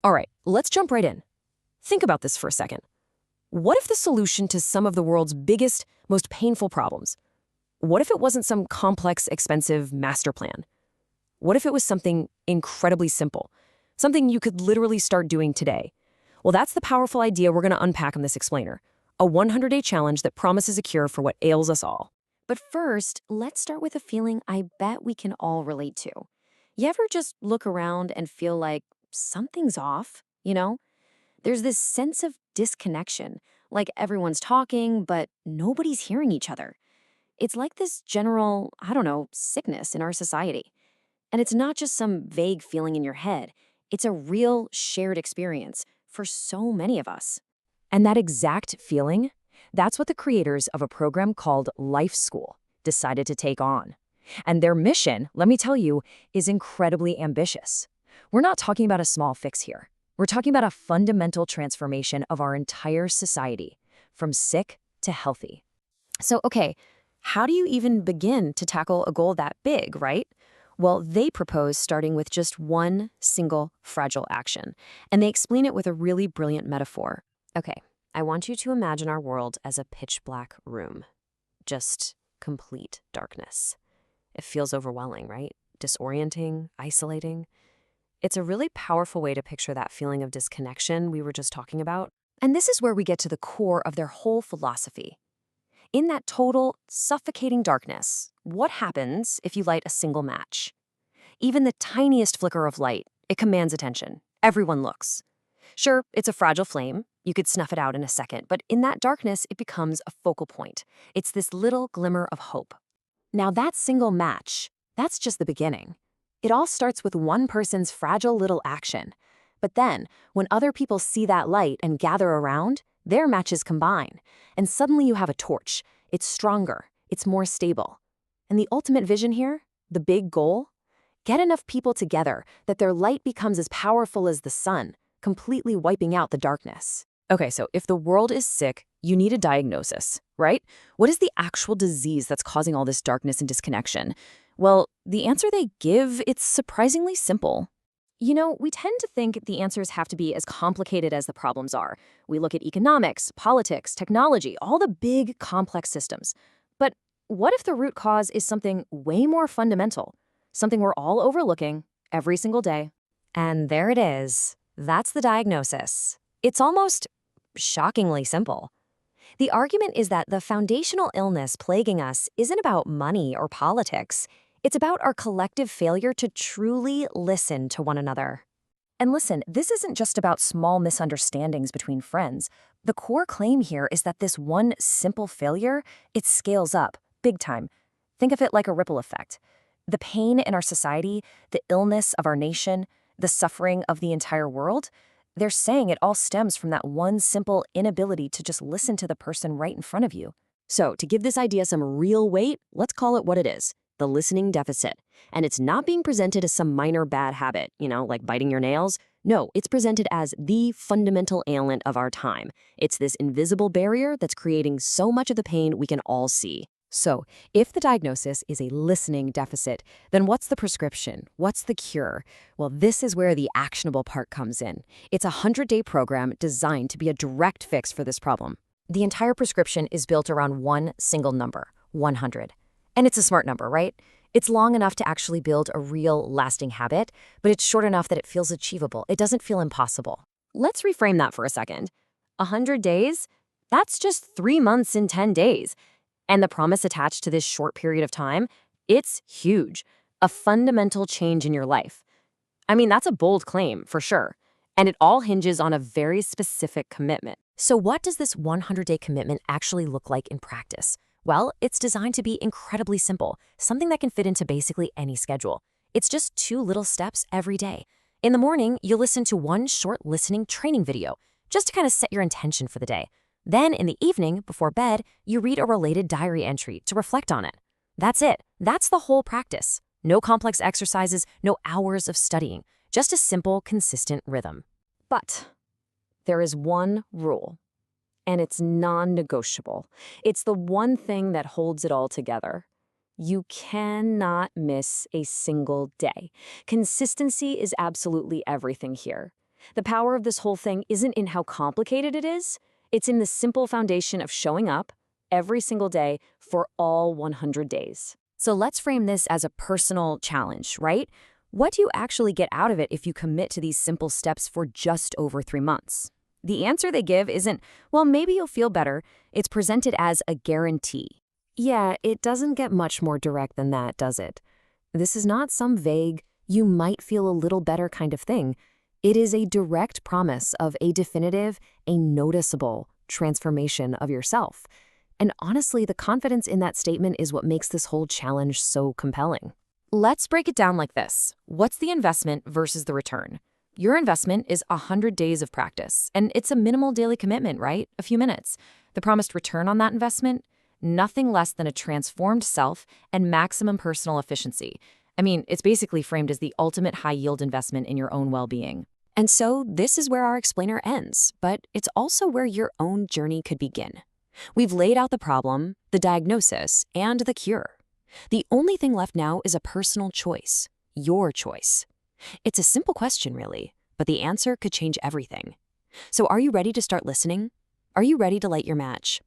All right, let's jump right in. Think about this for a second. What if the solution to some of the world's biggest, most painful problems? What if it wasn't some complex, expensive master plan? What if it was something incredibly simple? Something you could literally start doing today? Well, that's the powerful idea we're going to unpack in this explainer. A 100-day challenge that promises a cure for what ails us all. But first, let's start with a feeling I bet we can all relate to. You ever just look around and feel like something's off? There's this sense of disconnection, like everyone's talking, but nobody's hearing each other. It's like this general, I don't know, sickness in our society. And it's not just some vague feeling in your head, it's a real shared experience for so many of us. And that exact feeling, that's what the creators of a program called Life School decided to take on. And their mission, let me tell you, is incredibly ambitious. We're not talking about a small fix here. We're talking about a fundamental transformation of our entire society, from sick to healthy. So, okay, how do you even begin to tackle a goal that big, right? Well, they propose starting with just one single fragile action, and they explain it with a really brilliant metaphor. Okay, I want you to imagine our world as a pitch black room. Just complete darkness. It feels overwhelming, right? Disorienting, isolating. It's a really powerful way to picture that feeling of disconnection we were just talking about. And this is where we get to the core of their whole philosophy. In that total, suffocating darkness, what happens if you light a single match? Even the tiniest flicker of light, it commands attention. Everyone looks. Sure, it's a fragile flame. You could snuff it out in a second, but in that darkness, it becomes a focal point. It's this little glimmer of hope. Now, that single match, that's just the beginning. It all starts with one person's fragile little action. But then, when other people see that light and gather around, their matches combine. And suddenly you have a torch. It's stronger. It's more stable. And the ultimate vision here, the big goal? Get enough people together that their light becomes as powerful as the sun, completely wiping out the darkness. Okay, so if the world is sick, you need a diagnosis, right? What is the actual disease that's causing all this darkness and disconnection? Well, the answer they give, it's surprisingly simple. We tend to think the answers have to be as complicated as the problems are. We look at economics, politics, technology, all the big, complex systems. But what if the root cause is something way more fundamental? Something we're all overlooking every single day? And there it is. That's the diagnosis. It's almost shockingly simple. The argument is that the foundational illness plaguing us isn't about money or politics. It's about our collective failure to truly listen to one another. And listen, this isn't just about small misunderstandings between friends. The core claim here is that this one simple failure, it scales up, big time. Think of it like a ripple effect. The pain in our society, the illness of our nation, the suffering of the entire world, they're saying it all stems from that one simple inability to just listen to the person right in front of you. So, to give this idea some real weight, let's call it what it is. The listening deficit. And it's not being presented as some minor bad habit, like biting your nails. No, it's presented as the fundamental ailment of our time. It's this invisible barrier that's creating so much of the pain we can all see. So, if the diagnosis is a listening deficit, then what's the prescription? What's the cure? Well, this is where the actionable part comes in. It's a 100-day program designed to be a direct fix for this problem. The entire prescription is built around one single number, 100. And it's a smart number, right? It's long enough to actually build a real, lasting habit, but it's short enough that it feels achievable. It doesn't feel impossible. Let's reframe that for a second. 100 days? That's just 3 months and 10 days. And the promise attached to this short period of time, it's huge. A fundamental change in your life. I mean, that's a bold claim, for sure. And it all hinges on a very specific commitment. So what does this 100-day commitment actually look like in practice? Well, it's designed to be incredibly simple, something that can fit into basically any schedule. It's just 2 little steps every day. In the morning, you'll listen to one short listening training video, just to kind of set your intention for the day. Then in the evening, before bed, you read a related diary entry to reflect on it. That's it. That's the whole practice. No complex exercises, no hours of studying, just a simple, consistent rhythm. But there is one rule. And it's non-negotiable. It's the one thing that holds it all together. You cannot miss a single day. Consistency is absolutely everything here. The power of this whole thing isn't in how complicated it is, it's in the simple foundation of showing up every single day for all 100 days. So let's frame this as a personal challenge, right? What do you actually get out of it if you commit to these simple steps for just over 3 months? The answer they give isn't, well, maybe you'll feel better. It's presented as a guarantee. Yeah, it doesn't get much more direct than that, does it? This is not some vague, you might feel a little better kind of thing. It is a direct promise of a definitive, a noticeable transformation of yourself. And honestly, the confidence in that statement is what makes this whole challenge so compelling. Let's break it down like this. What's the investment versus the return? Your investment is 100 days of practice, and it's a minimal daily commitment, right? A few minutes. The promised return on that investment? Nothing less than a transformed self and maximum personal efficiency. I mean, it's basically framed as the ultimate high-yield investment in your own well-being. And so this is where our explainer ends, but it's also where your own journey could begin. We've laid out the problem, the diagnosis, and the cure. The only thing left now is a personal choice, your choice. It's a simple question, really, but the answer could change everything. So are you ready to start listening? Are you ready to light your match?